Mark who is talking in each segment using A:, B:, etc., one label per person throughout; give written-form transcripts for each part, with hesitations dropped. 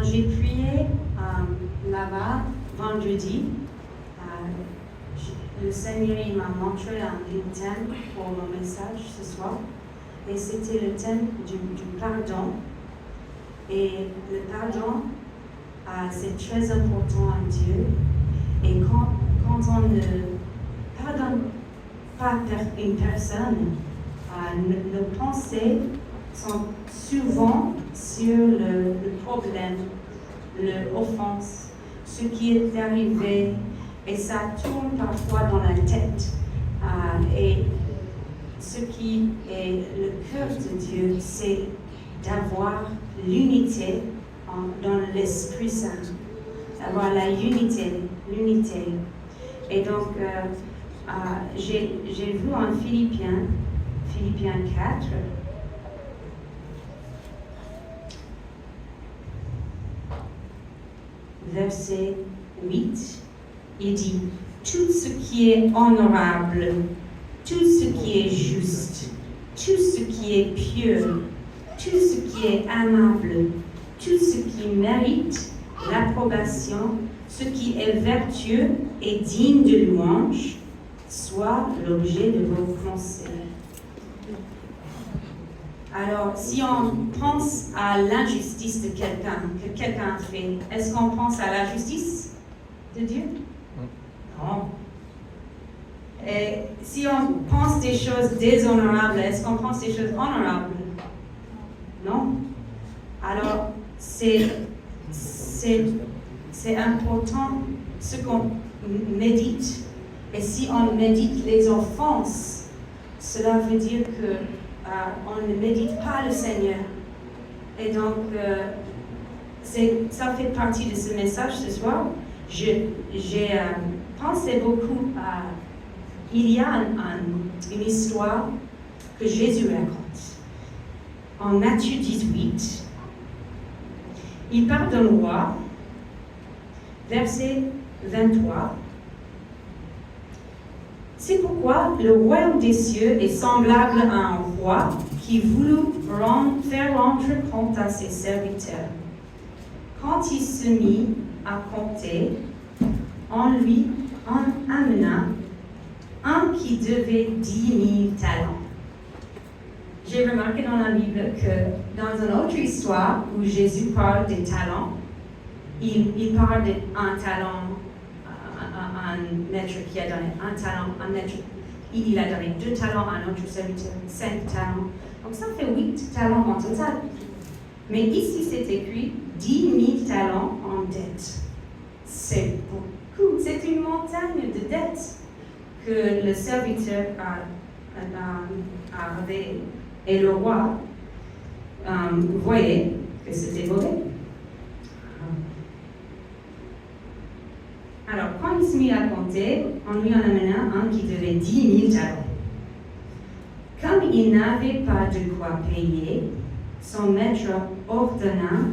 A: j'ai prié là-bas vendredi, le Seigneur il m'a montré un thème pour mon message ce soir. Et c'était le thème du pardon. Et le pardon, c'est très important à Dieu. Et quand on ne pardonne pas une personne, nos pensées sont souvent sur le problème, l'offense, ce qui est arrivé, et ça tourne parfois dans la tête. Et ce qui est le cœur de Dieu, c'est d'avoir l'unité dans l'Esprit Saint, d'avoir la l'unité. Et donc, j'ai vu en Philippiens 4, verset 8, il dit « Tout ce qui est honorable, tout ce qui est juste, tout ce qui est pur, tout ce qui est aimable, tout ce qui mérite l'approbation, ce qui est vertueux et digne de louange, soit l'objet de vos pensées. » Alors, si on pense à l'injustice de quelqu'un, que quelqu'un a fait, est-ce qu'on pense à la justice de Dieu? Non. Et si on pense des choses déshonorables, est-ce qu'on pense des choses honorables? Non. Alors, c'est important ce qu'on médite. Et si on médite les offenses, cela veut dire que on ne médite pas le Seigneur. Et donc, ça fait partie de ce message ce soir. J'ai pensé beaucoup à... Il y a une histoire que Jésus raconte. En Matthieu 18, il parle d'un roi, verset 23. C'est pourquoi le royaume des cieux est semblable à un roi qui voulut faire rendre compte à ses serviteurs. Quand il se mit à compter, on lui en amena un qui devait 10 000 talents. J'ai remarqué dans la Bible que dans une autre histoire où Jésus parle des talents, il parle d'un talent, un maître qui a donné un talent, un maître, il a donné 2 talents à un autre serviteur, 5 talents. Donc ça fait 8 talents en total. Mais ici c'est écrit 10 000 talents en dette. C'est beaucoup, c'est une montagne de dettes que le serviteur avait, et le roi voyait que c'était mauvais. Alors, quand il se mit à compter, on lui en amena un qui devait 10 000 talents. Comme il n'avait pas de quoi payer, son maître ordonna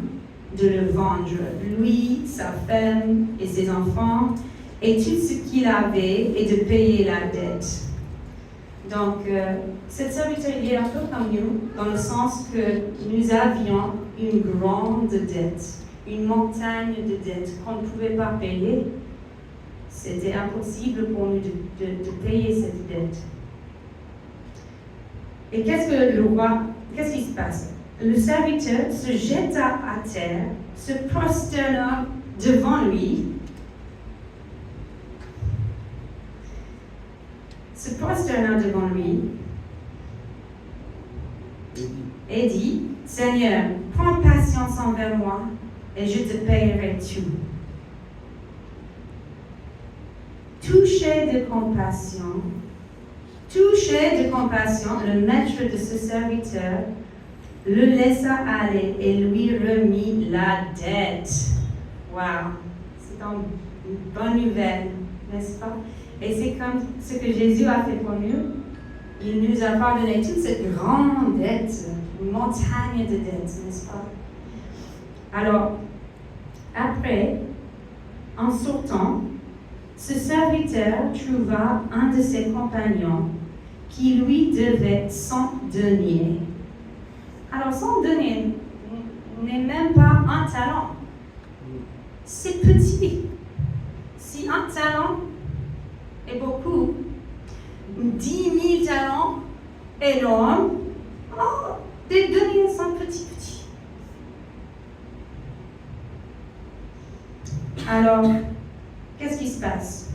A: de le vendre, lui, sa femme et ses enfants, et tout ce qu'il avait, et de payer la dette. Donc, cet serviteur, il est un peu comme nous, dans le sens que nous avions une grande dette, une montagne de dettes qu'on ne pouvait pas payer. C'était impossible pour nous de payer cette dette. Et qu'est-ce qui se passe? Le serviteur se jeta à terre, se prosterna devant lui, et dit, Seigneur, prends patience envers moi et je te payerai tout. Touché de compassion, le maître de ce serviteur le laissa aller et lui remit la dette. Wow, c'est une bonne nouvelle, n'est-ce pas? Et c'est comme ce que Jésus a fait pour nous. Il nous a pardonné toute cette grande dette, une montagne de dettes, n'est-ce pas? Alors, après, en sortant, ce serviteur trouva un de ses compagnons qui lui devait 100 deniers. Alors, 100 deniers n'est même pas un talent. C'est petit. Si un talent est beaucoup, 10 000 talents énormes, des deniers sont petits. Alors, qu'est-ce qui se passe?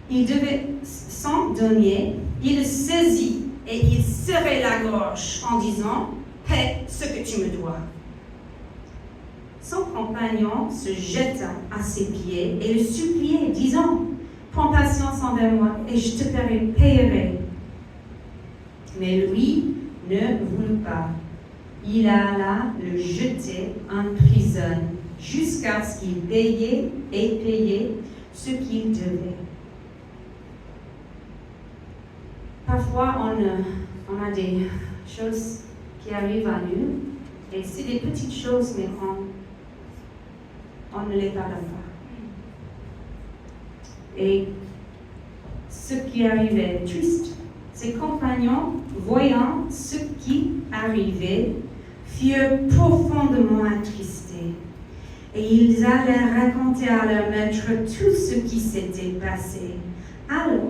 A: Il devait s'en donner, il le saisit et il serrait la gorge en disant « Paie ce que tu me dois ». Son compagnon se jeta à ses pieds et le suppliait, disant « Prends patience envers moi et je te payerai. » Mais lui ne voulut pas. Il alla le jeter en prison jusqu'à ce qu'il payait ce qu'il devait. Parfois, on a des choses qui arrivent à nous, et c'est des petites choses, mais on ne les pardonne pas. Et ce qui arrivait triste, ses compagnons, voyant ce qui arrivait, furent profondément attristés. Et ils allaient raconter à leur maître tout ce qui s'était passé. Alors,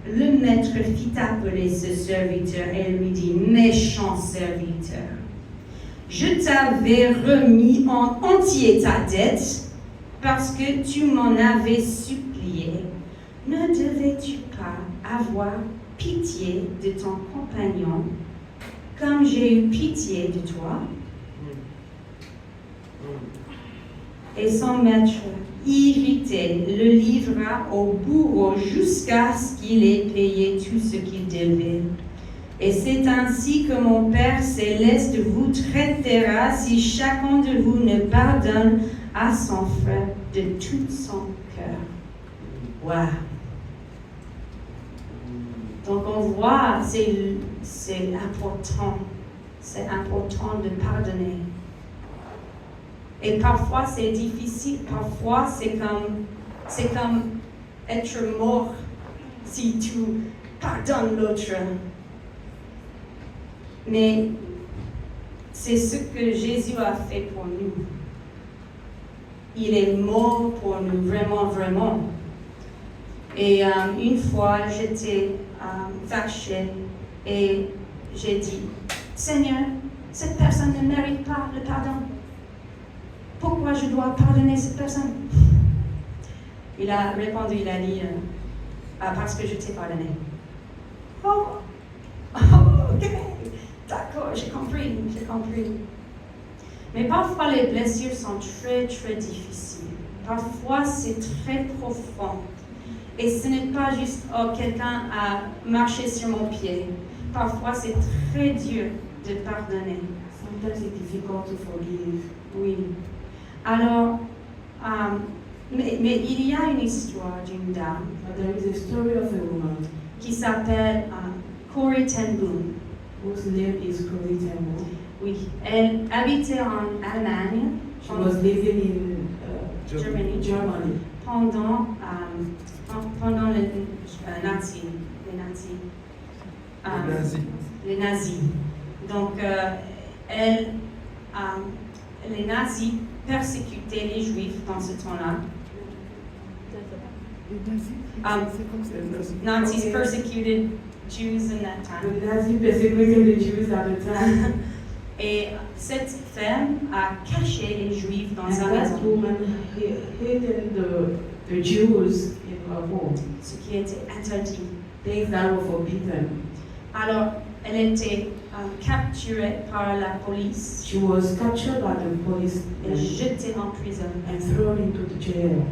A: le maître fit appeler ce serviteur et lui dit, « Méchant serviteur, je t'avais remis en entier ta dette parce que tu m'en avais supplié. Ne devais-tu pas avoir pitié de ton compagnon comme j'ai eu pitié de toi? » Et son maître, irrité, le livra au bourreau jusqu'à ce qu'il ait payé tout ce qu'il devait. Et c'est ainsi que mon Père céleste vous traitera si chacun de vous ne pardonne à son frère de tout son cœur. Wow! Donc on voit, c'est important de pardonner. Et parfois c'est difficile, parfois c'est comme être mort si tu pardonnes l'autre. Mais c'est ce que Jésus a fait pour nous. Il est mort pour nous, vraiment, vraiment. Et une fois, j'étais fâchée et j'ai dit, « Seigneur, cette personne ne mérite pas le pardon. Pourquoi je dois pardonner cette personne? » Il a répondu, il a dit, parce que je t'ai pardonné. Oh, ok, d'accord, j'ai compris. Mais parfois les blessures sont très, très difficiles. Parfois c'est très profond. Et ce n'est pas juste, quelqu'un a marché sur mon pied. Parfois c'est très dur de pardonner.
B: Sometimes it's difficult to forgive.
A: Oui. Alors, mais il y a une histoire d'une dame
B: But there is a story of a woman
A: qui s'appelle Corrie ten Boom.
B: whose name is Corrie ten Boom.
A: Oui, elle habitait en Allemagne
B: She was living in Germany
A: pendant les nazis. Donc, les nazis persécutaient les Juifs dans ce temps-là. Nazis persecuted Jews in that time.
B: The Nazis persecuted the Jews at the time.
A: Et cette femme a caché les Juifs dans sa
B: And that
A: maison,
B: woman hid the Jews in her home,
A: ce qui était interdit.
B: things that were forbidden.
A: Alors, elle était capturée par la police
B: She was captured by the police
A: et jetée en prison.
B: and thrown into the jail.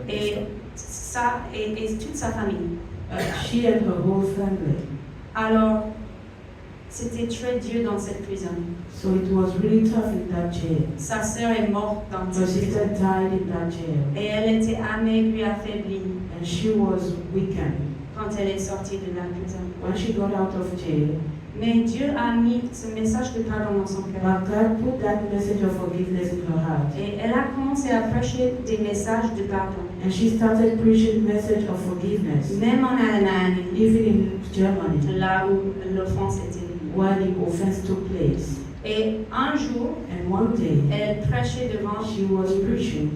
A: Et toute sa famille.
B: She and her whole family.
A: Alors, c'était très dur dans cette prison.
B: So it was really tough in that jail.
A: Sa sœur est morte dans
B: Her
A: cette
B: sister
A: prison.
B: died in that jail.
A: Et elle était amaigrie, affaiblie
B: And she was weakened
A: quand elle est sortie de la prison.
B: when she got out of jail.
A: Mais Dieu a mis ce message de pardon dans son cœur.
B: But God put that message of forgiveness in her heart.
A: Et elle a commencé à prêcher des messages de pardon.
B: And she started preaching the message of forgiveness,
A: Même en Allemagne,
B: even in Germany,
A: là où l'offense était.
B: where the offense took place.
A: Et un jour,
B: And one day,
A: elle prêchait devant
B: she was preaching.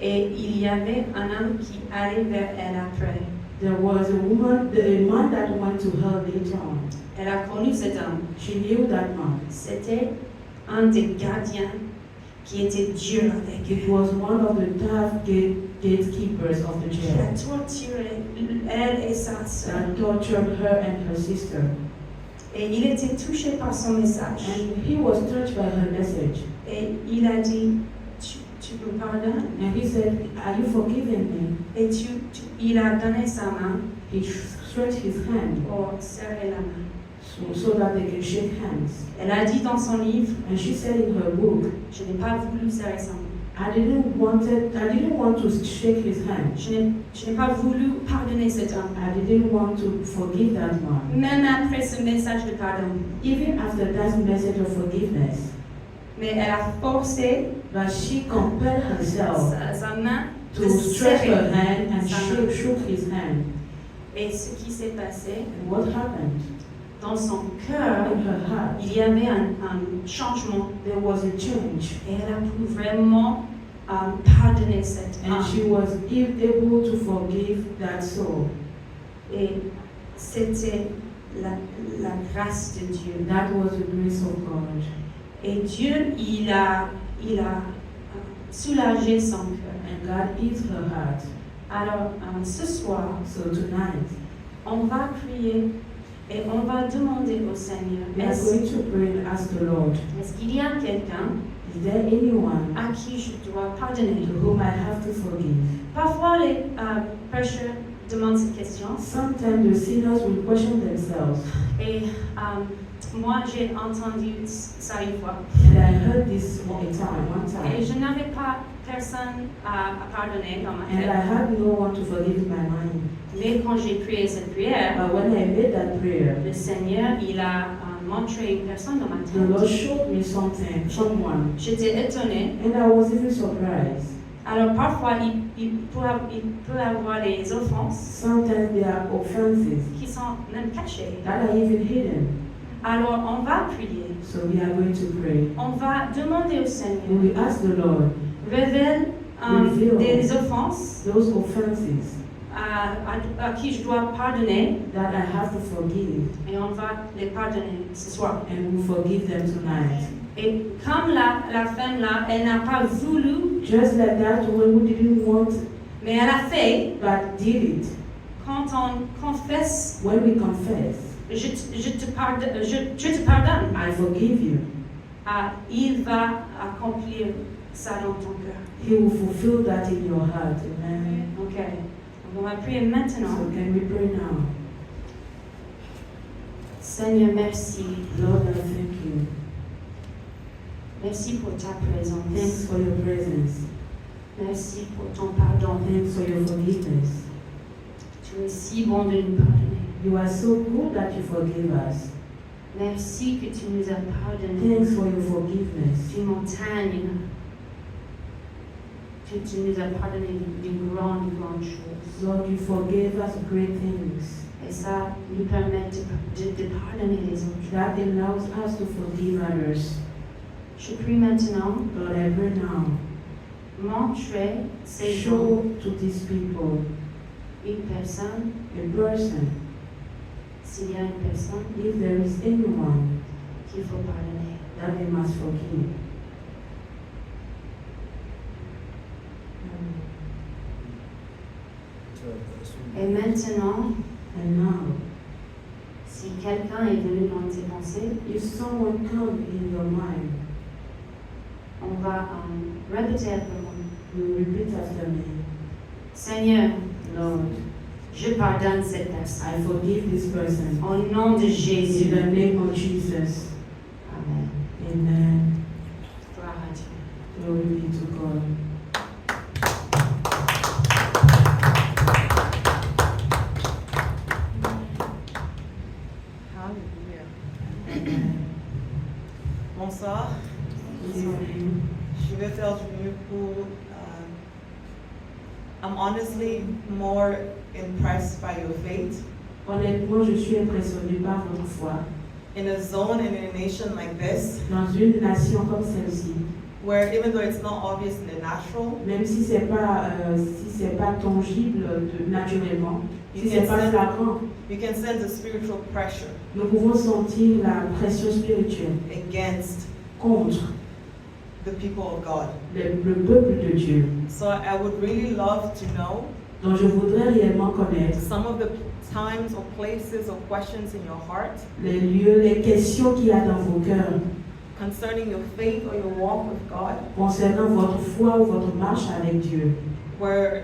A: et il y avait un homme qui allait vers elle après.
B: There was a man that went to her later on.
A: Elle a connu cet homme.
B: She knew that man.
A: C'était un des gardiens qui était dur avec
B: It
A: elle.
B: was one of the tough gatekeepers of the
A: Qui a
B: jail
A: torturé elle et sa sœur.
B: that tortured her and her sister.
A: Et il était touché par son message.
B: And he was touched by her message.
A: Et il a dit, tu me pardonnes?
B: And he said, "Are you forgiving me?"
A: Et il a donné sa main
B: He stretched his hand
A: pour serrer la main.
B: so that they can shake hands.
A: Elle a dit dans son livre,
B: And she said in her book,
A: je n'ai pas voulu serrer sa main.
B: I didn't want to shake his hand.
A: Je n'ai pas voulu pardonner cet homme.
B: I didn't want to forgive that man.
A: Même après ce message de pardon.
B: Even after that message of forgiveness,
A: Mais elle a forcé
B: but she compelled herself
A: sa main
B: to
A: de
B: stretch her
A: serrer
B: hand and
A: sa main.
B: shook his hand.
A: Et ce qui s'est passé,
B: And what happened?
A: dans son cœur,
B: In her heart,
A: il y avait un changement.
B: there was a change.
A: Et elle a pu vraiment pardonner cet
B: And
A: homme.
B: she was able to forgive that soul.
A: Et c'était la grâce de Dieu.
B: That was the grace of God.
A: Et Dieu, il a soulagé son cœur.
B: And God eased her heart.
A: Alors, ce soir,
B: So tonight,
A: on va prier et on va demander au Seigneur,
B: we are going to pray and ask the Lord,
A: est-ce qu'il y a quelqu'un
B: is there anyone
A: à qui je dois pardonner?
B: to whom I have to forgive?
A: Parfois, les prêcheurs demandent cette question.
B: Sometimes the sinners will question themselves.
A: Et moi, j'ai entendu ça une fois.
B: And I heard this one time.
A: Et je n'avais pas personne à pardonner dans ma
B: And I
A: tête.
B: had no one to forgive in my mind.
A: Mais quand j'ai prié cette prière,
B: But when I made that prayer,
A: le Seigneur, il a montré une personne dans ma
B: the Lord
A: tête.
B: showed me someone.
A: J'étais étonnée.
B: And I was even surprised.
A: Alors parfois, il peut avoir des offenses
B: Sometimes there are offenses
A: qui sont même cachées.
B: that are even hidden.
A: Alors on va prier.
B: So we are going to pray.
A: On va demander au Seigneur,
B: And we ask the Lord,
A: révèle
B: Reveal
A: des offenses
B: those offenses
A: à qui je dois pardonner
B: that I have to forgive,
A: et on va les pardonner ce soir.
B: and we forgive them tonight.
A: Et comme la femme là, elle n'a pas voulu,
B: Just like that one who didn't want
A: mais elle a fait,
B: but did it.
A: quand on confesse,
B: When we confess,
A: je te pardonne,
B: I forgive you,
A: il va accomplir ça dans ton cœur.
B: He will fulfill that in your heart. Amen.
A: Ok, on va prier maintenant.
B: So can we pray now?
A: Seigneur, merci.
B: Lord, I thank you.
A: Merci pour ta présence.
B: Thanks for your presence.
A: Merci pour ton pardon.
B: Thanks for your forgiveness.
A: Tu es si bon de nous pardonner.
B: You are so good that you forgive us.
A: Merci que tu nous as pardonné
B: Thanks for your forgiveness.
A: d'une montagne. Que tu nous as pardonné d'une grande chose.
B: Lord, you forgave us great things.
A: Et ça nous permet de pardonner les autres.
B: That allows us to forgive others.
A: Je prie maintenant,
B: Lord, I pray now.
A: montrer ces gens,
B: Show to these people
A: une personne,
B: a person,
A: s'il y a une personne
B: if there is anyone
A: qu'il faut pardonner.
B: that they must forgive.
A: Et maintenant,
B: And now,
A: si quelqu'un est venu dans tes pensées,
B: if someone comes in your mind,
A: on va répéter après moi.
B: you repeat after me.
A: Seigneur,
B: Lord,
A: je pardonne cette personne.
B: I forgive this person.
A: Au nom de
B: In
A: Jésus.
B: the name of Jesus.
A: Amen.
B: Amen.
A: Gloire à Dieu.
B: Glory be to God.
C: Hallelujah. Bonsoir.
B: Good evening.
C: Je vais faire du mieux pour. I'm honestly more impressed by your faith.
B: Honnêtement, je suis impressionnée par votre foi.
C: in a zone and in a nation like this,
B: dans une nation comme celle-ci,
C: where even though it's not obvious in the natural,
B: même si c'est pas tangible naturellement, si
C: you
B: c'est
C: can
B: pas
C: sense,
B: flagrant,
C: you can sense the spiritual pressure
B: nous pouvons sentir la pression spirituelle
C: against
B: contre
C: the people of God.
B: le peuple de Dieu.
C: So I would really love to know
B: Donc je voudrais réellement connaître
C: some of the times or places or questions in your heart
B: les lieux, les questions qu'il y a dans vos cœurs
C: concerning your faith or your walk with God,
B: concernant votre foi ou votre marche avec Dieu.
C: where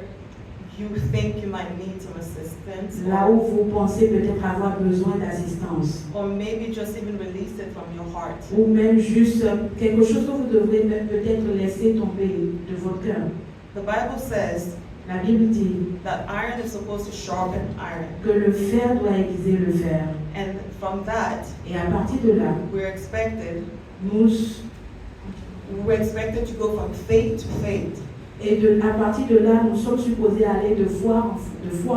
C: you think you might need some assistance,
B: Là où vous pensez peut-être avoir besoin d'assistance.
C: or maybe just even release it from your heart.
B: Ou même juste quelque chose que vous devrez peut-être laisser tomber de votre cœur.
C: The Bible says
B: La Bible dit
C: that iron is supposed to sharpen iron,
B: que le fer doit aiguiser le fer.
C: and from that
B: Et à partir de là,
C: we're expected
B: nous,
C: to go from faith to faith,
B: à partir de là, nous sommes supposés aller de foi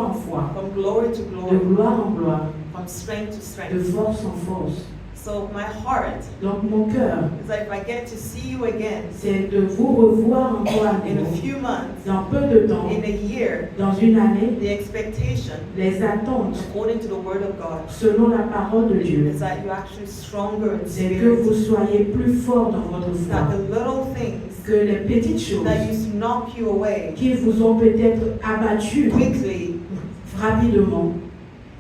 B: en foi,
C: from glory to
B: de
C: glory,
B: gloire en gloire,
C: from strength to
B: de
C: strength.
B: force en force.
C: So my heart
B: Donc mon cœur,
C: is like, if I get to see you again
B: c'est de vous revoir encore à
C: in a
B: nouveau,
C: few months,
B: dans peu de temps,
C: in a year,
B: dans une année,
C: the expectation
B: les attentes
C: according to the word of God
B: selon la parole de Dieu,
C: is that you're actually stronger in
B: c'est que
C: spirit,
B: vous soyez plus fort dans votre
C: that
B: foi,
C: the little things
B: que les petites choses
C: that used to knock you away
B: qui vous ont peut-être abattu
C: quickly
B: rapidement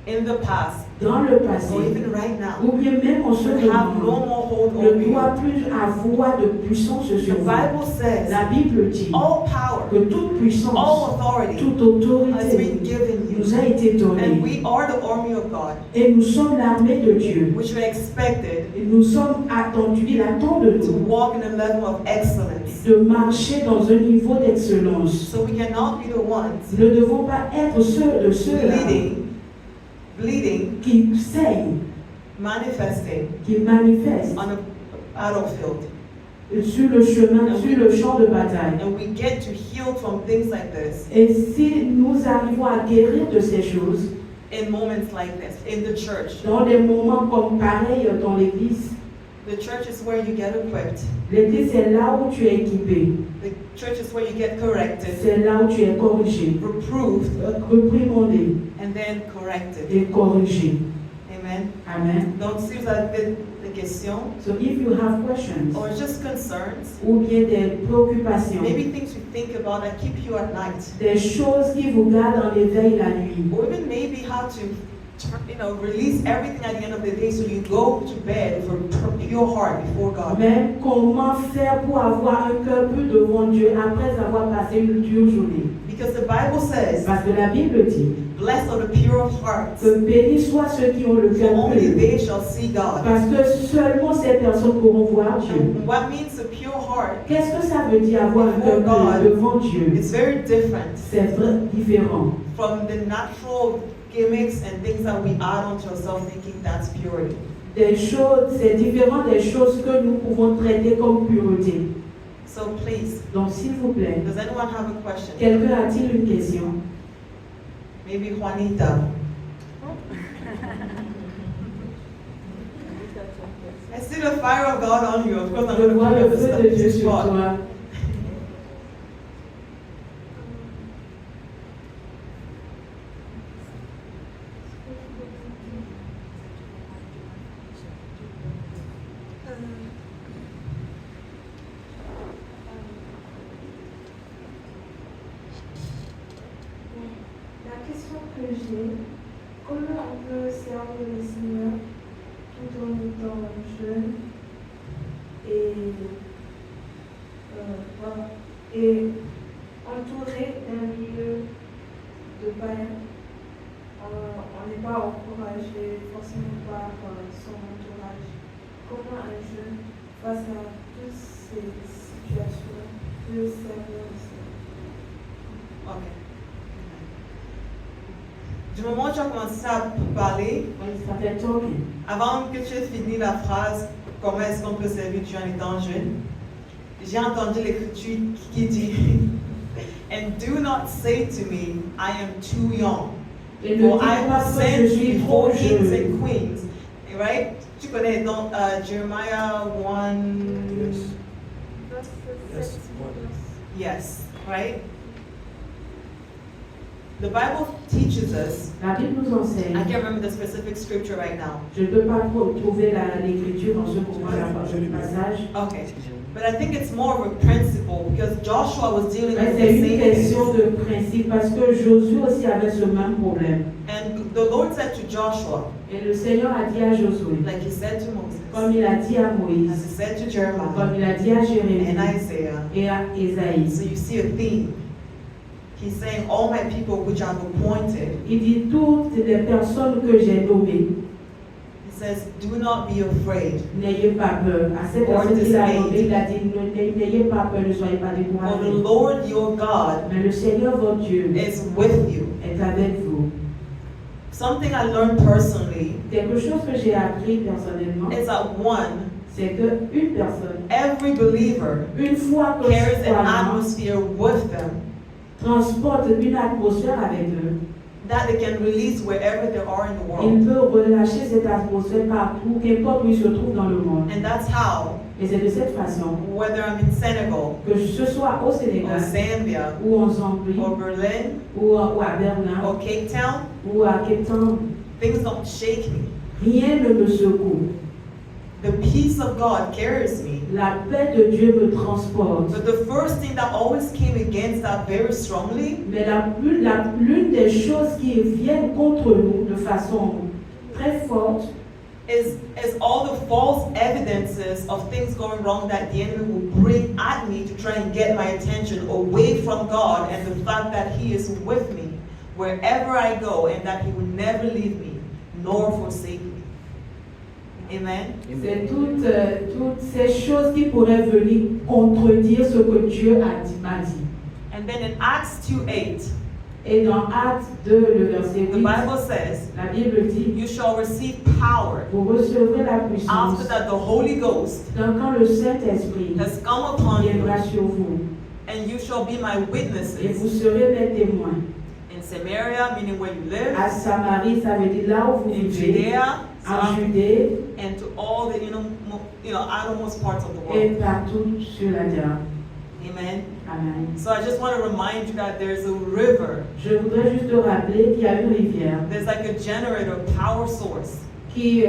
C: in the past,
B: dans le passé,
C: or even right now,
B: ou bien même en ce
C: will have no
B: moment,
C: more hold
B: ne
C: over you.
B: doit plus avoir de puissance
C: The
B: sur vous.
C: Bible says
B: La Bible dit
C: all power,
B: que toute puissance,
C: all authority
B: toute
C: has
B: autorité
C: been given you,
B: nous a été
C: and
B: donnée.
C: we are the army of God,
B: Et nous sommes l'armée de Dieu.
C: which are expected
B: Et nous sommes attendus, il attend de
C: to
B: nous
C: walk in a level of excellence.
B: de marcher dans un niveau d'excellence.
C: So we cannot be the ones
B: Nous ne devons pas être ceux de ceux-là
C: bleeding,
B: qui saignent,
C: manifesting
B: qui manifestent
C: on a battlefield,
B: sur le chemin, sur le champ de bataille.
C: and we get to heal from things like this
B: Et si nous arrivons à guérir de ces choses,
C: in moments like this in the church.
B: dans des moments comme pareil dans l'église,
C: The church is where you get equipped.
B: l'église c'est là où tu es équipé,
C: The church is where you get corrected,
B: c'est là où tu es corrigé,
C: reproved,
B: reprimandé
C: and then corrected.
B: et corrigé.
C: Amen.
B: Amen.
C: Donc, si vous avez des questions
B: So if you have questions,
C: or just concerns,
B: ou bien des préoccupations,
C: maybe things you think about that keep you at night,
B: des choses qui vous gardent en éveil la nuit,
C: or even maybe how to, release everything at the end of the day so you go to bed with a pure heart before God.
B: mais comment faire pour avoir un cœur pur devant Dieu après avoir passé une dure journée?
C: Because the Bible says,
B: Parce que la Bible dit
C: blessed are the pure of hearts,
B: que bénis soient ceux qui ont le
C: for
B: cœur
C: only
B: pur,
C: they shall see God.
B: parce que seulement ces personnes pourront voir Dieu.
C: And what means a pure heart?
B: Qu'est-ce que ça veut dire avoir un cœur pur devant Dieu?
C: It's very different
B: C'est vrai, différent
C: from the natural gimmicks and things that we add onto ourselves thinking that's purity.
B: des choses, c'est différent des choses que nous pouvons traiter comme pureté.
C: So please,
B: Donc s'il vous plaît,
C: does anyone have a question?
B: quelqu'un a-t-il une question?
C: Maybe Juanita. I see the fire of God on you. Of course, I'm
B: Je
C: going to
B: vois
C: put you
B: le
C: on the
B: feu de Dieu sur
C: spot.
B: toi.
D: La question que j'ai, comment on peut servir le Seigneur tout en étant jeune et, voilà, et entouré d'un milieu de païens? On n'est pas encouragé forcément par son entourage. Comment un jeune, face à toutes ces situations, peut servir le Seigneur?
C: Ok. Du moment où tu as commencé à parler,
B: When you started talking,
C: avant que tu aies fini la phrase, comment est-ce qu'on peut servir Dieu en étant jeune, j'ai entendu l'écriture qui dit And do not say to me, I am too young,
B: et ne
C: for
B: dis
C: I
B: pas
C: will
B: que je
C: send
B: suis
C: you
B: trop
C: before kings
B: jeune.
C: and queens. Right? Tu connais donc Jeremiah 1.
D: Verset 7.
C: Yes, right? The Bible teaches us,
B: La Bible nous enseigne.
C: I can't remember the specific scripture right now.
B: Je ne peux pas trop trouver l'écriture dans ce moment, le passage.
C: Okay. But I think it's more of a principle because Joshua was dealing
B: Mais
C: with
B: c'est
C: the
B: une
C: same
B: question
C: thing.
B: de principe parce que Josué aussi avait ce même problème.
C: And the Lord said to Joshua,
B: Et le Seigneur a dit à Josué,
C: like he said to Moses,
B: comme il a dit à
C: as
B: Moïse,
C: he said to
B: comme
C: Jeremiah
B: il a dit à Jérémie
C: and Isaiah.
B: et à Ésaïe.
C: So you see a theme. He's saying, all my people which I've appointed,
B: Il dit toutes les personnes que j'ai nommées,
C: he says, do not be afraid.
B: n'ayez pas peur. À ces personnes qu'il a nommées, il a dit n'ayez pas peur, ne soyez pas
C: For the
B: découragés.
C: Lord your God
B: Mais le Seigneur votre Dieu
C: is with you.
B: est avec vous.
C: Something I learned personally
B: Quelque chose que j'ai appris personnellement,
C: is that one,
B: c'est qu'une personne,
C: every believer
B: une fois que
C: carries an
B: croyant,
C: atmosphere with them
B: transporte une atmosphère avec eux,
C: that they can release wherever they are in the
B: il
C: world.
B: peut relâcher cette atmosphère partout, qu'importe où il se trouve dans le monde.
C: And that's how,
B: Et c'est de cette façon
C: whether I'm in Senegal
B: que ce soit au
C: or
B: Sénégal,
C: Zambia
B: ou en Zambie,
C: or Berlin
B: ou à Berlin,
C: or Cape Town,
B: ou à Cape Town,
C: things don't shake me.
B: rien ne me secoue.
C: The peace of God carries me.
B: La paix de Dieu me transporte.
C: But the first thing that always came against that very strongly
B: Mais l'une des choses qui viennent contre nous de façon très forte,
C: is all the false evidences of things going wrong that the enemy will bring at me to try and get my attention away from God and the fact that He is with me wherever I go and that He will never leave me nor forsake me. Amen.
B: c'est toutes ces choses qui pourraient venir contredire ce que Dieu m'a dit.
C: And then in Acts 2:8,
B: Et dans Actes 2, le verset
C: the
B: 8,
C: Bible says,
B: la Bible dit,
C: you shall receive power
B: vous recevrez la puissance
C: after that the Holy Ghost
B: quand le Saint-Esprit
C: has come upon
B: viendra
C: you,
B: sur vous.
C: and you shall be my
B: Et vous
C: witnesses
B: serez mes témoins.
C: in Samaria, meaning where you live,
B: À Samarie, ça veut dire là où vous
C: in
B: vivez,
C: Judea,
B: en Judée
C: and to all the outermost parts of the
B: et
C: world.
B: partout sur la terre.
C: Amen.
B: Amen.
C: So I just want to remind you that there's a river.
B: Je voudrais juste te rappeler qu'il y a une rivière
C: There's like a generator, power source
B: qui,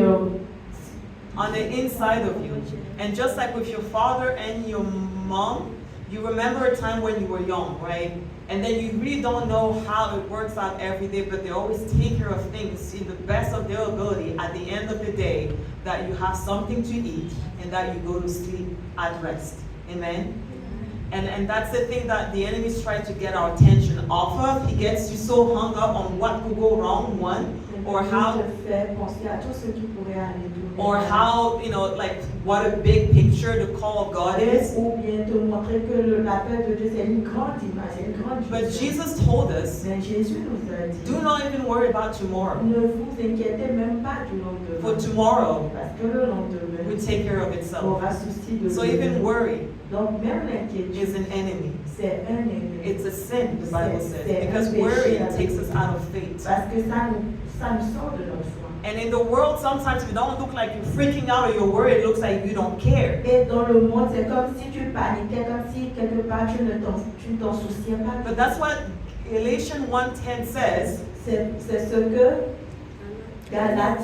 C: on the inside of you. And just like with your father and your mom, you remember a time when you were young, right? And then you really don't know how it works out every day, but they always take care of things in the best of their ability at the end of the day, that you have something to eat and that you go to sleep at rest. Amen? And that's the thing that the enemy's trying to get our attention off of. He gets you so hung up on what could go wrong, one, or how,
D: te fait penser à tout ce qui pourrait aller tourner
C: or
D: mal.
C: how, like what a big picture the call of God is.
D: Ou bien te montrer que l'appel de Dieu c'est une grande image, une grande
C: But
D: vision.
C: Jesus told us,
D: Mais Jésus nous a dit,
C: do not even worry about tomorrow,
D: ne vous inquiétez même pas du lendemain.
C: for tomorrow
D: Parce que le lendemain
C: will take care of itself.
D: aura souci de
C: So
D: lui.
C: even worry
D: Donc même l'inquiétude,
C: is an enemy.
D: c'est un ennemi.
C: It's a sin, the Bible says,
D: C'est un
C: because
D: péché
C: worry
D: avec
C: takes
D: nous.
C: us out of faith.
D: Parce que ça nous sort de notre foi.
C: And in the world, sometimes if you don't look like you're freaking out or you're worried, it looks like you don't care.
D: Et dans le monde, c'est comme si tu paniquais, comme si quelque part tu ne t'en souciais pas.
C: But that's what Galatians 1:10 says.
D: C'est ce que Galates,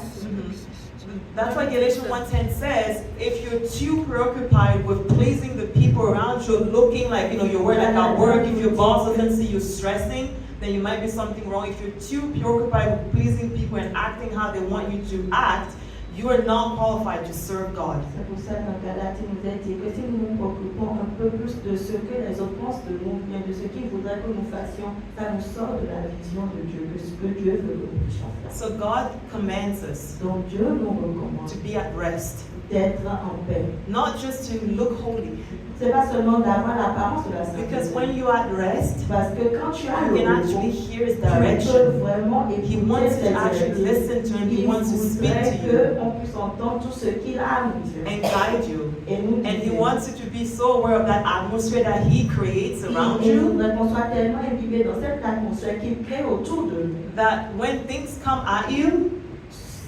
C: That's why Galatians 1:10 says, if you're too preoccupied with pleasing the people around you, looking like, you're worried like at work, if your boss doesn't see you stressing, then you might be something wrong. If you're too preoccupied with pleasing people and acting how they want you to act, you are not qualified to serve God.
D: c'est pour ça qu'en Galates, il nous a dit que si nous nous préoccupons un peu plus de ce que les autres pensent de nous, bien de ce qu'ils voudraient que nous fassions, ça nous sort de la vision de Dieu, de ce que Dieu veut que nous puissions faire.
C: So God commands us
D: Donc Dieu nous recommande
C: to be at rest,
D: d'être en paix.
C: not just to look holy.
D: C'est pas seulement d'avoir l'apparence de la
C: Because
D: sainteté.
C: when you're at rest,
D: Parce que quand tu as
C: you
D: le
C: can actually
D: repos,
C: hear His
D: tu peux
C: direction.
D: vraiment
C: He
D: écouter
C: wants
D: ses
C: to actually
D: directives.
C: listen to Him. He
D: Il
C: wants to speak
D: voudrait
C: to you
D: qu'on puisse entendre tout ce qu'il a à nous dire.
C: and guide you.
D: Et nous
C: And He
D: guider.
C: wants you to be so aware of that atmosphere that He creates around
D: Il
C: you,
D: voudrait qu'on soit tellement imbibé dans cette atmosphère qu'il crée autour de nous.
C: that when things come at you,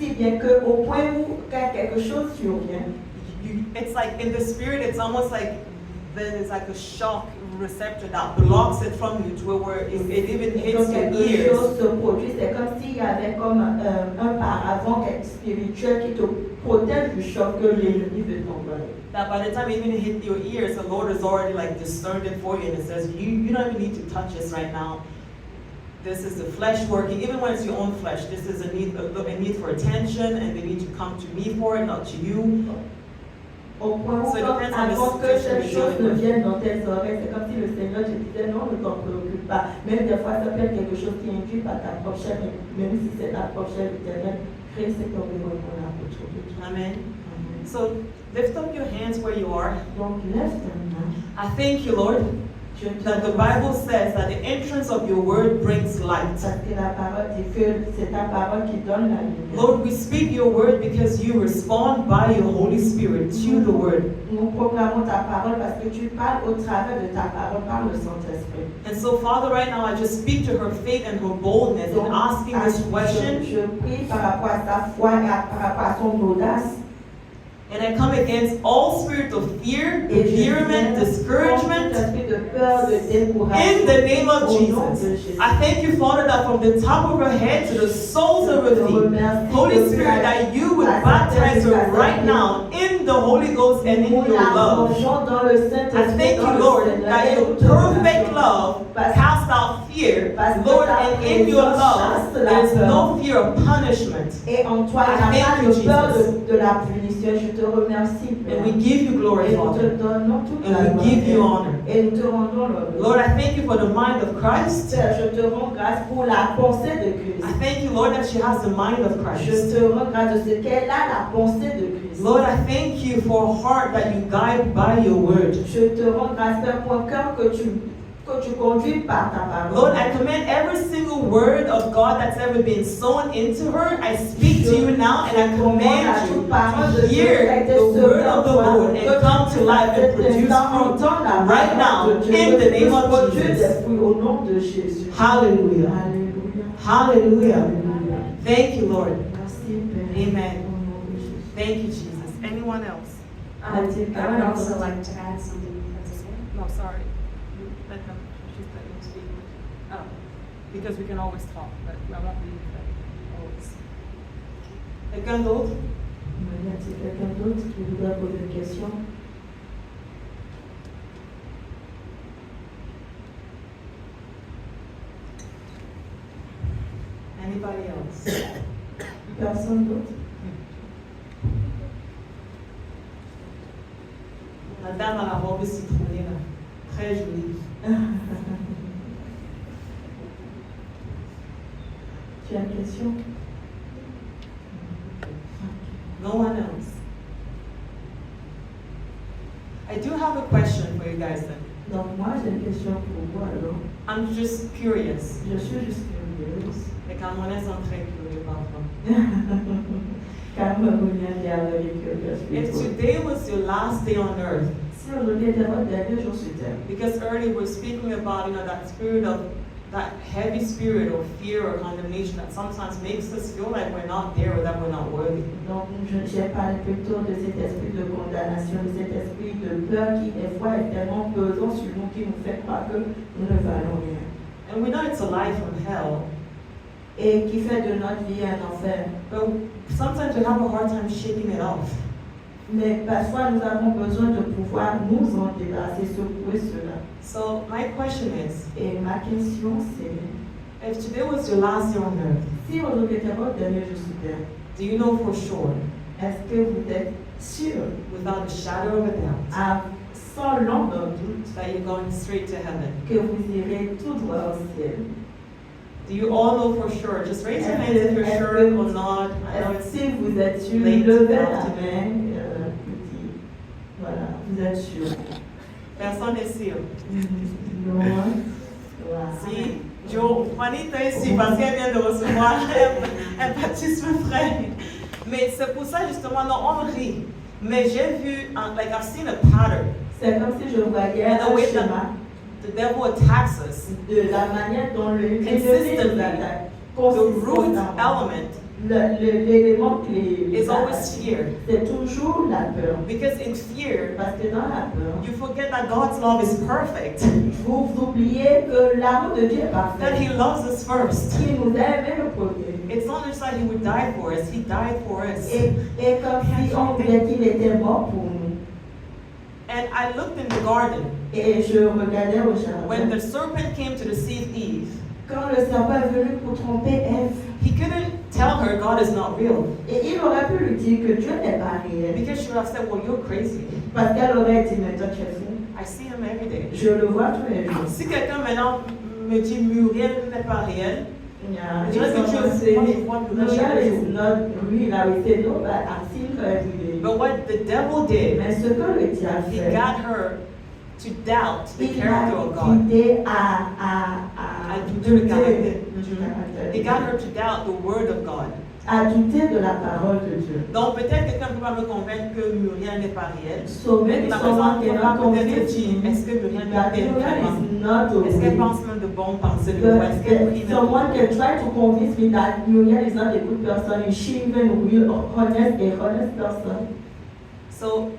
B: Si bien qu'au point où quand quelque chose survient,
C: it's like in the spirit, it's almost like there's like a shock receptor that blocks it from you to where it even
B: et
C: hits
B: quand
C: your
B: quelque
C: ears.
B: chose se produit, c'est comme s'il y avait comme un paravent spirituel qui te protège du choc que l'ennemi veut t'envoyer.
C: That by the time it even hit your ears, the Lord has already like discerned it for you and it says, you don't even need to touch this right now. This is the flesh working, even when it's your own flesh. This is a need for attention and they need to come to me for it, not to you.
B: Au point où,
C: So it depends on the
B: avant que
C: situation
B: cette
C: you're
B: chose
C: dealing
B: ne
C: with.
B: vienne dans tes oreilles, c'est comme si le Seigneur te disait non, ne t'en préoccupe pas. Même des fois, ça peut être quelque chose qui induit par ta propre chair, même si c'est ta propre chair éternelle, crée cet environnement-là autour de toi.
C: Amen. So lift up your hands where you are.
B: Donc, lève ta main.
C: I thank you, Lord,
B: Je te
C: that the Bible says that the entrance of your word brings light.
B: Parce que la parole dit que c'est ta parole qui donne la lumière.
C: Lord, we speak your word because you respond by your Holy Spirit to the word.
B: Nous proclamons ta parole parce que tu parles au travers de ta parole par le Saint-Esprit.
C: And so, Father, right now I just speak to her faith and her boldness in asking this question.
B: Je prie par rapport à sa foi et par rapport à son audace.
C: And I come against all spirit of fear, fearment, discouragement. In the name of Jesus. I thank you, Father, that from the top of her head to the soles of her feet, Holy Spirit, that you would baptize her right now in the Holy Ghost and in your love. I thank you, Lord, that your perfect love casts out fear. Lord, and in your love, there is no fear of punishment.
B: Et en toi, il n'y a pas de peur de la punition. Je te remercie, Père.
C: And we give you glory,
B: Et nous te
C: Father.
B: donnons toute la
C: And we give you
B: gloire.
C: honor.
B: Et nous te rendons l'honneur.
C: Lord, I thank you for the mind of Christ.
B: Père, je te rends grâce pour la pensée de Christ.
C: I thank you, Lord, that she has the mind of
B: Je
C: Christ.
B: te rends grâce de ce qu'elle a, la pensée de Christ.
C: Lord, I thank you for a heart that you guide by your word.
B: Je te rends grâce, Père, pour un cœur que tu conduis par ta parole.
C: Lord, I command every single word of God that's ever been sown into her. I speak to you now and I command you to hear the word of the Lord and come to life and produce fruit right now in the name of Jesus.
B: Au nom de Jésus.
C: Hallelujah.
B: Alléluia.
C: Hallelujah.
B: Alléluia.
C: Thank you, Lord.
B: Merci, Père.
C: Amen.
B: Au nom de Jésus.
C: Thank you, Jesus. Anyone else?
A: I would also like to add something, if that's okay.
C: No, sorry. Let them, she's letting them speak.
A: Oh,
C: Because we can always talk, but I won't be always. Quelqu'un d'autre?
B: Y a-t-il quelqu'un d'autre qui voudrait poser une question?
C: Anybody else?
B: Personne d'autre?
C: La dame à la robe citronnée, là. Très jolie.
B: Tu as une question?
C: No one else. I do have a question for you guys then.
B: Donc moi j'ai une question pour vous alors.
C: I'm just curious.
B: Je suis juste curieuse.
C: Les Camerounais sont très curieux parfois.
B: Camerounais qui est very curious
C: If
B: people.
C: today was your last day on earth,
B: Si aujourd'hui était votre dernier jour sur terre,
C: because earlier we're speaking about, that spirit of, that heavy spirit of fear or condemnation that sometimes makes us feel like we're not there or that we're not worthy.
B: donc j'ai parlé plutôt de cet esprit de condamnation, de cet esprit de peur qui des fois est tellement pesant sur nous qui nous fait croire que nous ne valons rien.
C: And we know it's a lie from hell,
B: Et qui fait de notre vie un enfer.
C: but sometimes we have a hard time shaking it off.
B: Mais parfois nous avons besoin de pouvoir nous en débarrasser, secouer cela.
C: So my question is,
B: Et ma question c'est,
C: if today was your last day on earth,
B: si aujourd'hui était votre dernier jour sur terre,
C: do you know for sure,
B: est-ce que vous êtes sûr,
C: without a shadow of a doubt,
B: sans l'ombre d'un doute,
C: that you're going straight to heaven?
B: que vous irez tout droit au ciel?
C: Do you all know for sure? Just raise your hands if you're sure or not. I know it's
B: Si vous êtes sûr,
C: late
B: levez la
C: afternoon.
B: main, petit. Voilà, vous êtes sûr.
C: Personne n'est sûr.
B: Non. Voilà.
C: Si, Joe, Juanita est ici parce qu'elle vient de recevoir un baptême frais. Mais c'est pour ça justement, non, on rit. Mais j'ai vu, like I've seen a pattern.
B: C'est comme si je voyais
C: And the
B: un
C: way
B: schéma
C: the devil attacks us.
B: de la manière dont le
C: Consistently,
B: nous attaque.
C: The root
B: Consistamment.
C: element
B: l'élément clé,
C: is always fear.
B: c'est toujours la peur.
C: Because in fear,
B: Parce que dans la peur,
C: you forget that God's love is perfect.
B: vous oubliez que l'amour de Dieu est
C: That
B: parfait.
C: He loves us first.
B: Qui nous a aimé le premier.
C: It's not just that He would die for us, He died for us.
B: Et comme si on voulait qu'il était mort pour nous.
C: And I looked in the garden
B: Et je regardais au
C: when
B: jardin.
C: the serpent came to deceive Eve.
B: Quand le serpent est venu pour tromper Ève,
C: He couldn't tell her God is not real.
B: et il aurait pu lui dire que Dieu n'est pas réel.
C: Because she would have said, well, you're crazy.
B: Parce qu'elle aurait dit, mais toi tu es fou.
C: I see Him every day.
B: Je le vois tous les jours.
C: Si quelqu'un maintenant me dit Muriel n'est pas réel,
B: Yeah,
C: je dirais que Dieu
B: say,
C: moi, je vois Muriel chaque
B: Muriel
C: jour.
B: is not real. I will say, no, but I've seen her every day.
C: But what the devil did,
B: Mais ce que le diable
C: he
B: fait,
C: got her to doubt the
B: il
C: character
B: a
C: of God.
B: guidé
C: À douter
B: douter
C: le caractère.
B: du caractère
C: He
B: de
C: got
B: Dieu.
C: her to doubt the word of God.
B: À douter de la parole de Dieu.
C: Donc peut-être quelqu'un ne peut pas me convaincre que Muriel n'est pas réel.
B: So
C: Mais
B: maybe
C: la
B: someone
C: personne
B: cannot
C: pourra peut-être
B: convince
C: dire,
B: me
C: est-ce que Muriel n'est
B: that
C: pas
B: Muriel
C: vraiment?
B: is not the
C: Est-ce qu'elle
B: way.
C: pense même de bonnes pensées de moi? Est-ce qu'elle prie même?
B: Someone can try to convince me that Muriel is not a good person. Is she even a real honest person?
C: So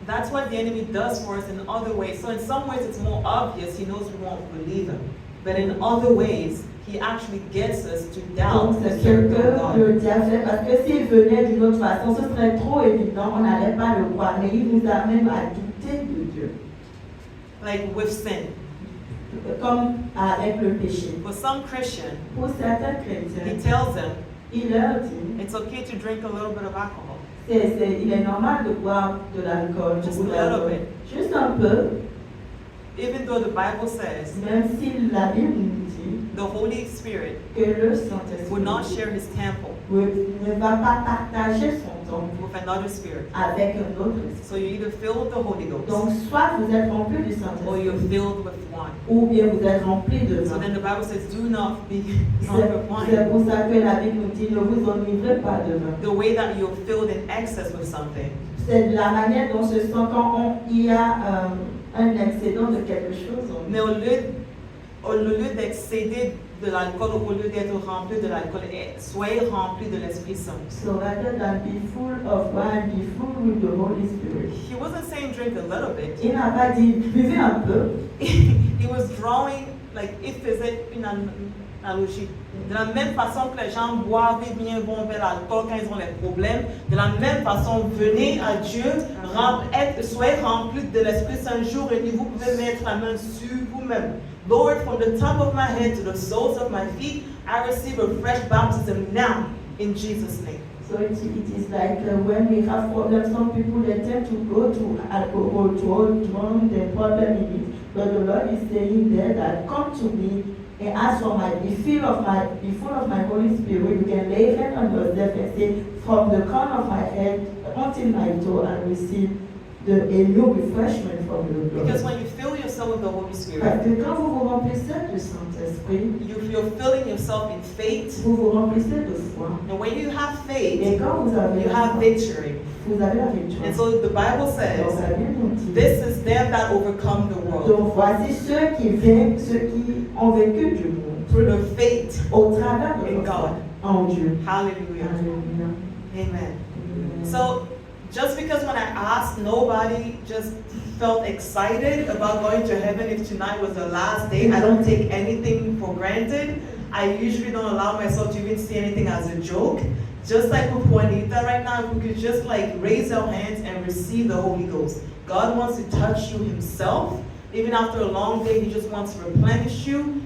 C: that's what the enemy does for us in other ways. So in some ways it's more obvious, he knows we won't believe him. But in other ways, he actually gets us to doubt
B: Donc
C: the
B: c'est ce
C: character of
B: que
C: God.
B: le diable fait parce que s'il venait d'une autre façon, ce serait trop évident, on n'allait pas le croire. Mais il nous amène à douter de Dieu,
C: Like with sin.
B: comme avec le péché.
C: For some Christian,
B: Pour certains
C: he
B: chrétiens,
C: tells them
B: il leur dit,
C: it's okay to drink a little bit of alcohol.
B: il est normal de boire de l'alcool,
C: Just
B: beaucoup
C: a little
B: d'alcool.
C: bit.
B: Juste un peu,
C: Even though the Bible says
B: même si la Bible nous dit
C: the Holy Spirit
B: que le Saint-Esprit
C: would not share his temple
B: ne va pas partager son temps
C: with another spirit.
B: avec un autre esprit.
C: So you're either filled with the Holy
B: Donc,
C: Ghost
B: soit vous êtes rempli du
C: or you're
B: Saint-Esprit,
C: filled with wine.
B: ou bien vous êtes rempli de
C: So
B: vin.
C: then the Bible says, do not be drunk with
B: C'est
C: wine.
B: pour ça que la Bible nous dit ne vous enivrez pas de vin.
C: The way that you're filled in excess with something.
B: C'est la manière dont se sent quand il y a un excédent de quelque chose.
C: Mais au lieu d'excéder de l'alcool, au lieu d'être rempli de l'alcool, soyez rempli de l'Esprit Saint.
B: So rather than be full of wine, be full with the Holy Spirit.
C: He wasn't saying drink a little bit.
B: Il n'a pas dit buvez un peu.
C: He was drawing, like, il faisait une analogie. De la même façon que les gens boivent et bien vont vers l'alcool quand ils ont des problèmes, de la même façon, venez à Dieu, soyez remplis de l'Esprit Saint jour et nuit. Vous pouvez mettre la main sur vous-même. Lord, from the top of my head to the soles of my feet, I receive a fresh baptism now, in Jesus' name.
B: So it is like when we have problems, some people they tend to go to alcohol to drown the problem in it. But the Lord is saying there that come to me and ask for be full of my Holy Spirit. You can lay hand on yourself and say, from the crown of my head until my toe, and receive a new refreshment from the Lord.
C: Because when you fill yourself with the Holy Spirit,
B: Parce que quand vous vous remplissez du Saint-Esprit,
C: you're filling yourself in faith.
B: vous vous remplissez de foi.
C: And when you have
B: Et
C: faith,
B: quand vous avez
C: you
B: la
C: have
B: foi,
C: victory.
B: vous avez la victoire.
C: And so the Bible
B: Donc
C: says,
B: la Bible nous dit,
C: this is them that overcome the world
B: donc voici ceux qui ont vécu du monde
C: through their faith
B: au travers de
C: in
B: leur foi
C: God.
B: en Dieu.
C: Hallelujah.
B: Alléluia.
C: Amen. So just because when I asked, nobody just felt excited about going to heaven if tonight was the last day, I don't take anything for granted. I usually don't allow myself to even see anything as a joke. Just like with Juanita right now, if we could just like raise our hands and receive the Holy Ghost. God wants to touch you himself. Even after a long day, he just wants to replenish you.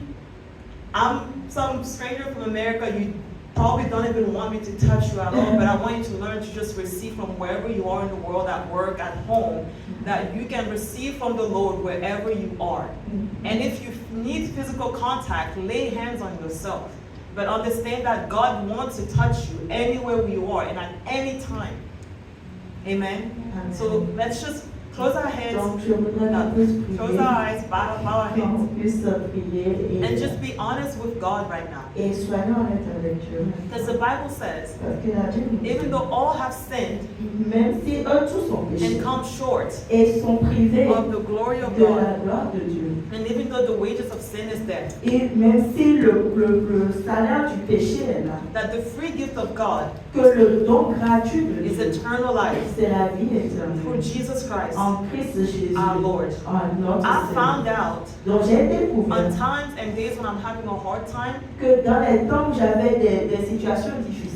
C: I'm some stranger from America. You probably don't even want me to touch you at all, but I want you to learn to just receive from wherever you are in the world, at work, at home, that you can receive from the Lord wherever you are. And if you need physical contact, lay hands on yourself. But understand that God wants to touch you anywhere you are and at any time. Amen? So let's just Close our heads,
B: Donc je voudrais qu'on puisse
C: close
B: prier,
C: our eyes, bow our
B: qu'on
C: heads,
B: puisse prier
C: and just be honest with God right now.
B: et soyons honnêtes avec Dieu.
C: Because the Bible says,
B: Parce que la Bible nous dit,
C: even though all have sinned
B: même si eux tous ont péché
C: and come short
B: et sont privés
C: of the glory of
B: de
C: God,
B: la gloire de Dieu,
C: and even though the wages of sin is death,
B: et même si le salaire du péché est là,
C: that the free gift of God
B: que le don gratuit de
C: is
B: Dieu,
C: eternal life
B: c'est la vie
C: through
B: éternelle
C: Jesus Christ,
B: en Christ Jésus,
C: our Lord.
B: en notre
C: I
B: Seigneur.
C: found out
B: Donc j'ai
C: on
B: découvert
C: times and days when I'm having a hard time,
B: que dans les temps où j'avais des situations difficiles,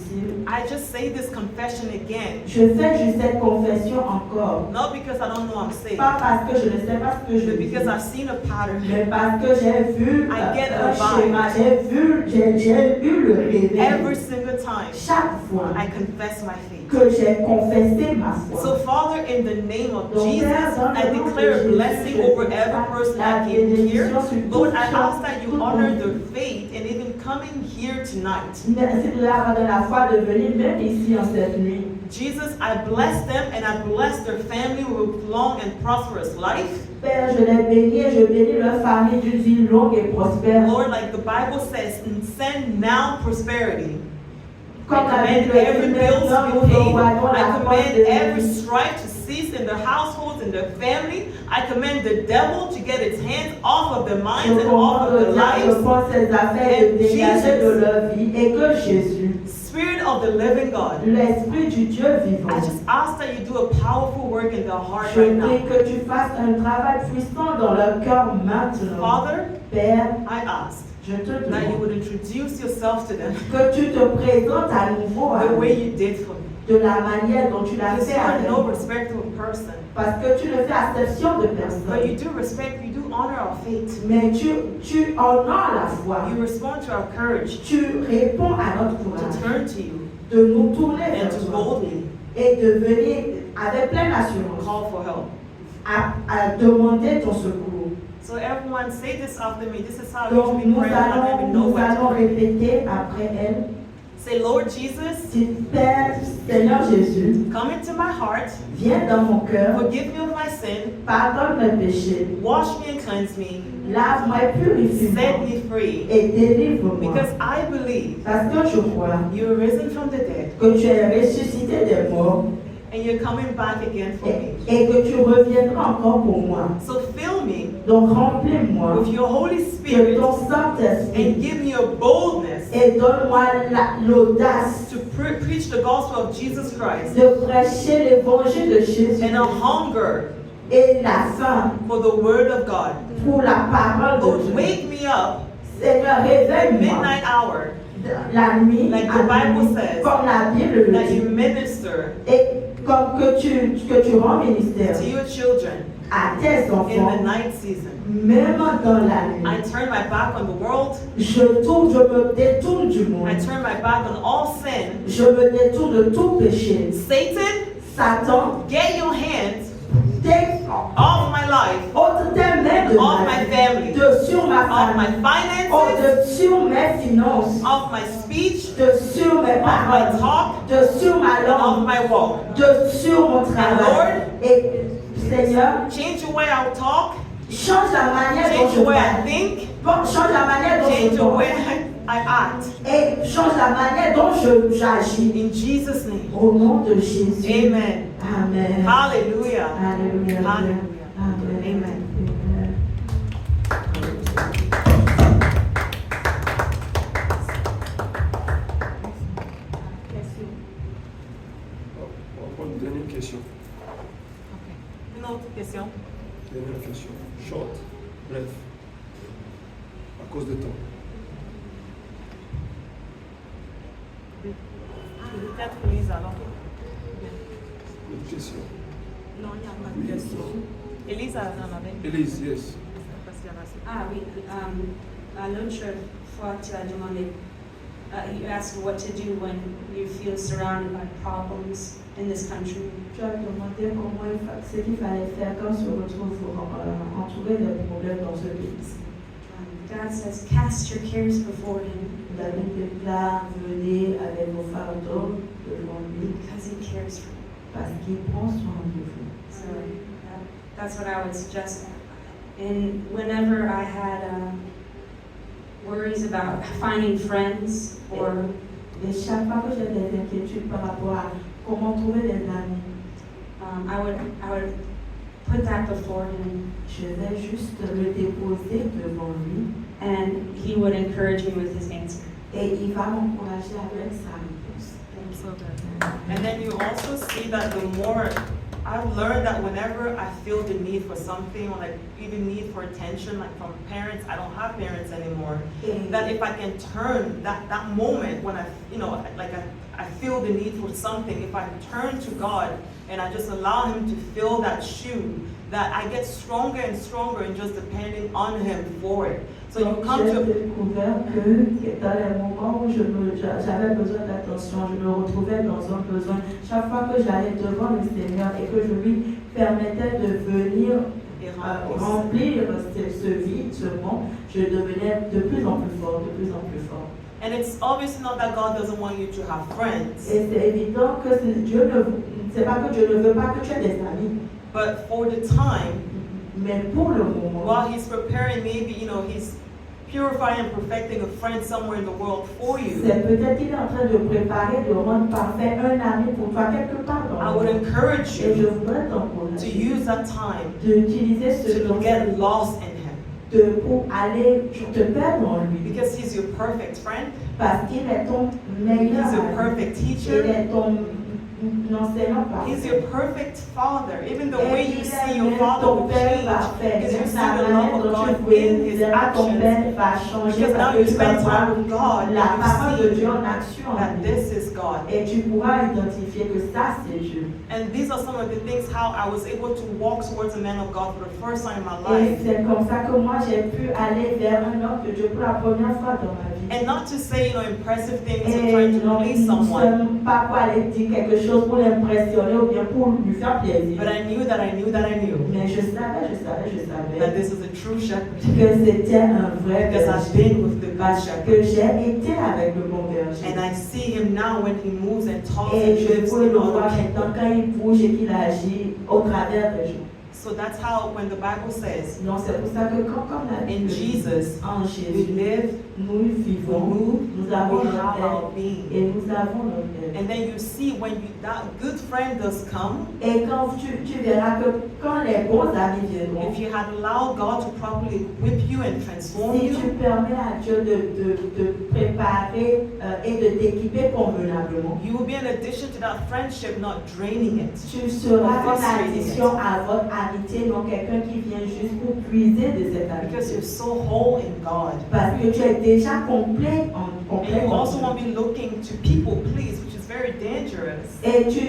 C: I just say this confession again.
B: je fais juste cette confession encore.
C: Not because I don't know I'm saved,
B: Pas parce que je ne sais pas ce que je
C: but
B: dis,
C: because I've seen a pattern.
B: mais parce que j'ai vu
C: I get
B: un
C: revived.
B: schéma, j'ai eu le réveil.
C: Every single time
B: Chaque fois
C: I confess my faith.
B: que j'ai confessé ma
C: So
B: foi.
C: Father, in the name of
B: Donc,
C: Jesus,
B: Père, dans
C: I
B: le nom de
C: declare a
B: Jésus,
C: blessing
B: je
C: over
B: déclare
C: every person
B: la
C: that came here.
B: bénédiction sur
C: Lord,
B: toute
C: I
B: chose,
C: ask that you
B: tout
C: honor
B: monde.
C: their faith and even coming here tonight.
B: Merci de leur avoir donné la foi de venir même ici en cette nuit.
C: Jesus, I bless them and I bless their family with long and prosperous life.
B: Père, je les bénis et je bénis leur famille d'une vie longue et prospère.
C: Lord, like the Bible says, send now prosperity.
B: Comme la
C: I
B: Bible
C: command every
B: dit,
C: bill
B: maintenant
C: to
B: nous
C: be paid.
B: envoyons
C: I
B: la
C: command
B: porte de
C: every
B: Jésus.
C: strife to cease in their households, in their family. I command the devil to get its hands off of their
B: Je
C: minds and off
B: commande
C: of
B: au
C: their
B: diable de
C: lives.
B: prendre ses affaires et de dégager de leur vie et que Jésus,
C: Spirit of the living God,
B: l'Esprit du Dieu vivant,
C: I just ask that you do a powerful work in their heart
B: je
C: right
B: prie
C: now.
B: que tu fasses un travail puissant dans leur cœur maintenant.
C: Father,
B: Père,
C: I ask
B: je te
C: that you
B: demande
C: would introduce yourself to them
B: que tu te présentes à nouveau à
C: the way
B: eux,
C: you did for me.
B: de la manière dont tu l'as
C: Because you
B: fait
C: are
B: avec
C: no
B: moi.
C: respecter of person,
B: Parce que tu ne fais exception de
C: but you
B: personne.
C: do respect, you do honor our faith.
B: Mais tu honores la foi.
C: You respond to our courage
B: Tu réponds à notre
C: to
B: courage.
C: turn to you
B: De nous tourner
C: and
B: vers
C: to
B: toi.
C: boldly
B: Et de venir avec pleine assurance
C: call for help.
B: à demander ton secours.
C: So everyone say this after me. This is how I
B: Donc
C: usually
B: nous
C: pray when I don't even know
B: allons
C: what to pray.
B: répéter après elle.
C: Say, Lord Jesus,
B: Dis, Père, Seigneur Jésus,
C: come into my heart,
B: viens dans mon cœur,
C: forgive me of my sin,
B: pardonne mes péchés,
C: wash me and cleanse me,
B: lave-moi et
C: set
B: purifie-moi
C: me free.
B: et délivre-moi.
C: Because I believe
B: Parce que je crois
C: you are risen from the dead
B: que tu es ressuscité des morts
C: and you're coming back again for me.
B: et que tu reviendras encore pour moi.
C: So fill me
B: Donc remplis-moi
C: with your Holy
B: de
C: Spirit
B: ton Saint-Esprit
C: and give me a boldness
B: et donne-moi l'audace
C: to preach the gospel of Jesus Christ
B: de prêcher l'évangile de Jésus
C: and a hunger
B: et la faim
C: for the word of God.
B: pour la parole de
C: Lord,
B: Dieu.
C: wake me up
B: Seigneur,
C: at
B: réveille-moi
C: midnight hour
B: la nuit,
C: Like
B: à
C: the Bible
B: minuit,
C: says,
B: comme la Bible le
C: that you
B: dit,
C: minister
B: et comme que tu rends ministère
C: to your children
B: à tes
C: in the
B: enfants,
C: night season.
B: même dans la nuit.
C: I turn my back on the world.
B: Je me détourne du monde.
C: I turn my back on all sin.
B: Je me détourne de tout péché.
C: Satan,
B: Satan,
C: get your hands
B: take
C: off my life,
B: ôte tes mains de
C: off
B: ma
C: my
B: vie,
C: family,
B: de sur ma
C: off my
B: famille,
C: finances,
B: sur mes finances,
C: off my speech,
B: de sur mes
C: off my
B: paroles,
C: talk,
B: de sur ma
C: and off
B: langue,
C: my walk.
B: de sur mon travail. Et Seigneur,
C: Change the way I talk,
B: change la manière dont
C: change
B: je
C: the way I
B: parle.
C: think,
B: Change la manière dont
C: change
B: je
C: the way
B: pense.
C: I act.
B: Et change la manière dont j'agis.
C: In Jesus' name.
B: Au nom de Jésus.
C: Amen.
B: Amen.
C: Hallelujah.
B: Alléluia.
C: Hallelujah.
B: Amen.
C: Amen.
B: Amen.
E: On va prendre une dernière question.
C: Une autre question?
E: Dernière question. Short, bref. À cause de temps.
C: Peut-être Lisa alors.
E: Une question.
C: Non, il n'y a pas de question. Elisa en avait.
E: Elise, yes.
A: Ah oui, à l'autre fois tu as demandé, you asked what to do when you feel surrounded by problems in this country.
B: Tu as demandé ce qu'il fallait faire quand on se retrouve entouré de problèmes dans ce pays.
A: God says, cast your cares before Him
B: La Bible déclare, venez avec vos fardeaux devant lui,
A: because He cares for you.
B: parce qu'il prend soin de vous.
A: So That's what I would suggest. And whenever I had worries about finding friends or
B: Et chaque fois que j'ai des inquiétudes par rapport à comment trouver des amis,
A: I would put that before him,
B: je vais juste le déposer devant lui
A: and he would encourage me with his answer.
B: et il va m'encourager avec sa réponse.
C: And then you also see that the more I've learned that whenever I feel the need for something or like even need for attention, like from parents, I don't have parents anymore,
B: Et,
C: that if I can turn that moment when I feel the need for something, if I turn to God and I just allow Him to fill that shoe, that I get stronger and stronger in just depending on Him for it. So you
B: donc,
C: come
B: j'ai
C: to
B: découvert que dans les moments où j'avais besoin d'attention, je me retrouvais dans un besoin. Chaque fois que j'allais devant le Seigneur et que je lui permettais de venir remplir ce vide, ce manque, je devenais de plus en plus fort, de plus en plus fort.
C: And it's obviously not that God doesn't want you to have friends,
B: Et c'est évident que c'est pas que Dieu ne veut pas que tu aies des amis,
C: but for the time,
B: mais pour le moment,
C: while He's preparing, maybe, He's purifying and perfecting a friend somewhere in the world for you,
B: c'est peut-être qu'il est en train de préparer, de rendre parfait un ami pour toi quelque part dans
C: I
B: le
C: would
B: monde.
C: encourage
B: Et je
C: you
B: voudrais
C: to
B: t'encourager
C: use that time
B: d'utiliser ce
C: to
B: temps
C: get lost in Him,
B: pour aller te perdre en lui.
C: because He's your perfect friend,
B: Parce qu'il est ton meilleur
C: He's your
B: ami.
C: perfect
B: Il
C: teacher,
B: est ton enseignant
C: He's
B: parfait.
C: your perfect father. Even the
B: Et
C: way you
B: il
C: see
B: est
C: your
B: même
C: father
B: ton
C: will
B: père
C: change,
B: parfait.
C: because you
B: Même
C: see
B: la
C: the
B: manière
C: love of
B: dont tu
C: God in
B: vois,
C: His
B: verras ton
C: actions.
B: père va changer
C: Because now
B: parce
C: you
B: que tu vas
C: spend time
B: voir
C: with God,
B: la parole de
C: and
B: Dieu
C: you
B: en action
C: see that this is God.
B: et tu pourras identifier que ça c'est Dieu.
C: And these are some of the things how I was able to walk towards a man of God for the first time in my
B: Et
C: life.
B: c'est comme ça que moi j'ai pu aller vers un homme de Dieu pour la première fois dans ma vie.
C: And not to say, impressive things or
B: Et
C: trying to
B: non
C: please someone,
B: seulement pas pour aller dire quelque chose pour l'impressionner ou bien pour lui faire plaisir.
C: but I knew that I knew that I knew
B: Mais je savais
C: that this was a true shepherd.
B: que c'était un vrai
C: Because I've
B: berger.
C: been with the good
B: Parce
C: shepherd.
B: que j'ai été avec le bon berger.
C: And I see him now when he moves and talks
B: Et
C: and
B: je
C: lives
B: peux
C: in
B: le
C: other
B: voir
C: people.
B: maintenant quand il bouge et qu'il agit au travers des gens.
C: So that's how when the Bible says,
B: Donc c'est pour ça que quand comme la
C: in
B: Bible dit,
C: Jesus,
B: en
C: we
B: Jésus,
C: live,
B: nous
C: we
B: vivons,
C: move,
B: nous avons
C: we
B: notre
C: have
B: être
C: our being.
B: et nous avons notre être.
C: And then you see when that good friend does come,
B: Et quand tu verras que quand les bons amis viendront,
C: if you had allowed God to properly equip you and transform
B: si
C: you,
B: tu permets à Dieu de préparer et de t'équiper convenablement,
C: you will be an addition to that friendship, not draining it.
B: tu seras une addition à votre amitié, non quelqu'un qui vient juste pour puiser de cette
C: Because
B: amitié.
C: you're so whole in God.
B: Parce que tu es déjà complet en
C: And
B: complet.
C: you
B: en
C: also
B: Dieu.
C: won't be looking to people please, which is very dangerous.
B: Et tu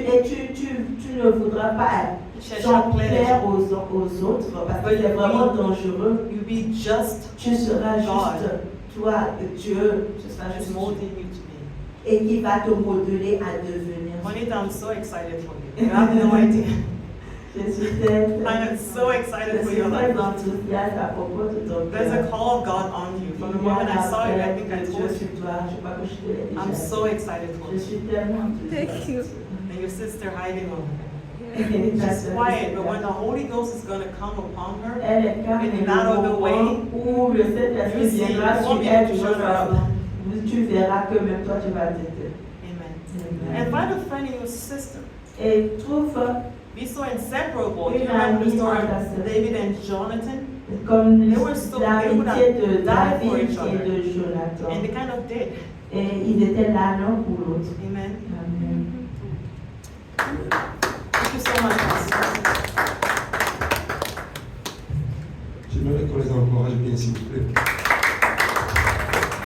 B: ne voudras pas t'en plaire aux autres parce que c'est vraiment dangereux.
C: You be just
B: Tu seras juste
C: God.
B: toi, Dieu, tu seras
C: just
B: juste
C: molding you to be.
B: et qui va te modeler à devenir.
C: Juanita, I'm so excited for you. You have no idea.
B: Je suis très,
C: I am so excited
B: je
C: for
B: suis
C: your
B: très
C: life.
B: enthousiaste à propos de ton
C: There's a
B: cœur.
C: call of God on you. From the
B: Il y a
C: moment I saw it, I
B: l'appel
C: think I
B: de
C: told
B: Dieu
C: you.
B: sur toi. Je crois que je te l'ai déjà
C: I'm
B: dit.
C: so excited for
B: Je
C: you.
B: suis tellement enthousiaste.
D: Thank you.
C: And your sister hiding on her.
B: Et ta
C: She's
B: sœur,
C: quiet, but when the Holy Ghost is going to come upon her,
B: elle est calme
C: in
B: et
C: that
B: le
C: other way,
B: moment où le Saint-Esprit
C: you see,
B: viendra
C: you
B: sur
C: won't be
B: elle,
C: able to
B: tu
C: shut her up.
B: tu verras que même toi tu vas t'aider.
C: Amen. And find a friend in your sister.
B: Et trouve
C: Be so inseparable. Do you
B: Une
C: remember the
B: amie
C: story
B: en ta
C: of
B: sœur.
C: David and Jonathan?
B: comme
C: They were so- they would
B: l'amitié de
C: have died for
B: David
C: each other.
B: et de
C: And
B: Jonathan.
C: they kind of did.
B: Et ils étaient là l'un pour l'autre.
C: Amen.
B: Amen.
C: Thank you so much, Pastor.
E: J'aimerais qu'on les encourage bien, s'il vous plaît.